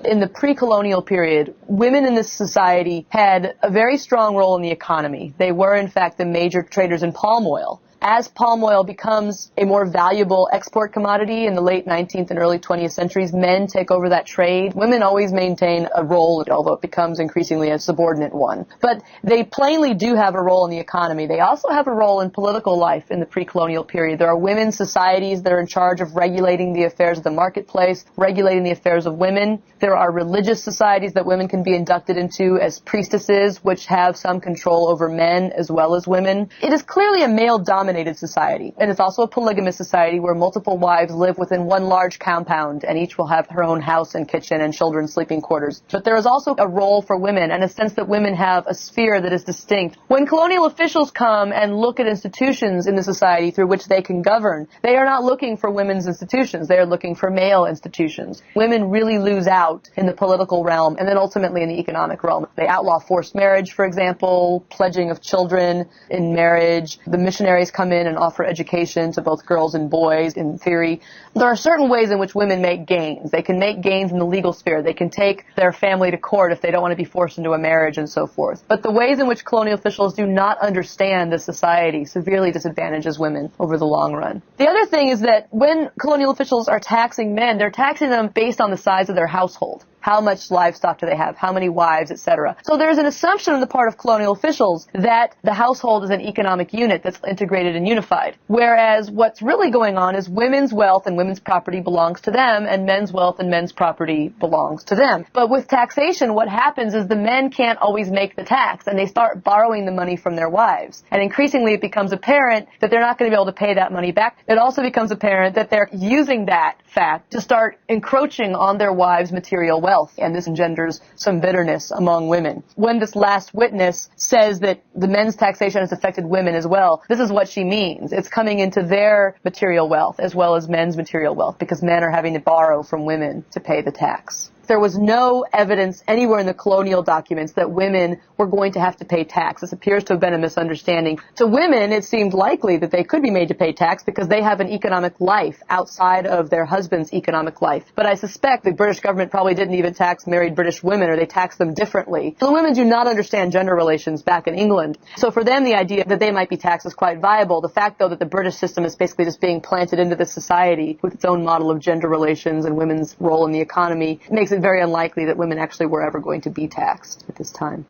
In the pre-colonial period, women in this society had a very strong role in the economy. They were, in fact, the major traders in palm oil. As palm oil becomes a more valuable export commodity in the late 19th and early 20th centuries, men take over that trade. Women always maintain a role, although it becomes increasingly a subordinate one. But they plainly do have a role in the economy. They also have a role in political life in the pre-colonial period. There are women's societies that are in charge of regulating the affairs of the marketplace, regulating the affairs of women. There are religious societies that women can be inducted into as priestesses, which have some control over men as well as women. It is clearly a male-dominated society, and it's also a polygamous society where multiple wives live within one large compound, and each will have her own house and kitchen and children's sleeping quarters. But there is also a role for women, and a sense that women have a sphere that is distinct. When colonial officials come and look at institutions in the society through which they can govern, they are not looking for women's institutions. They are looking for male institutions. Women really lose out in the political realm and then ultimately in the economic realm. They outlaw forced marriage, for example, pledging of children in marriage. The missionaries come in and offer education to both girls and boys, in theory. There are certain ways in which women make gains. They can make gains in the legal sphere. They can take their family to court if they don't want to be forced into a marriage and so forth. But the ways in which colonial officials do not understand the society severely disadvantages women over the long run. The other thing is that when colonial officials are taxing men, they're taxing them based on the size of their household. How much livestock do they have? How many wives, etc. So there's an assumption on the part of colonial officials that the household is an economic unit that's integrated and unified. Whereas what's really going on is women's wealth and women's property belongs to them, and men's wealth and men's property belongs to them. But with taxation, what happens is the men can't always make the tax, and they start borrowing the money from their wives. And increasingly it becomes apparent that they're not going to be able to pay that money back. It also becomes apparent that they're using that fact to start encroaching on their wives' material wealth, and this engenders some bitterness among women. When this last witness says that the men's taxation has affected women as well, this is what she means. It's coming into their material wealth as well as men's material wealth, because men are having to borrow from women to pay the tax. There was no evidence anywhere in the colonial documents that women were going to have to pay tax. This appears to have been a misunderstanding. To women, it seemed likely that they could be made to pay tax because they have an economic life outside of their husband's economic life. But I suspect the British government probably didn't even tax married British women, or they taxed them differently. So the women do not understand gender relations back in England. So for them, the idea that they might be taxed is quite viable. The fact, though, that the British system is basically just being planted into the society with its own model of gender relations and women's role in the economy makes it very unlikely that women actually were ever going to be taxed at this time.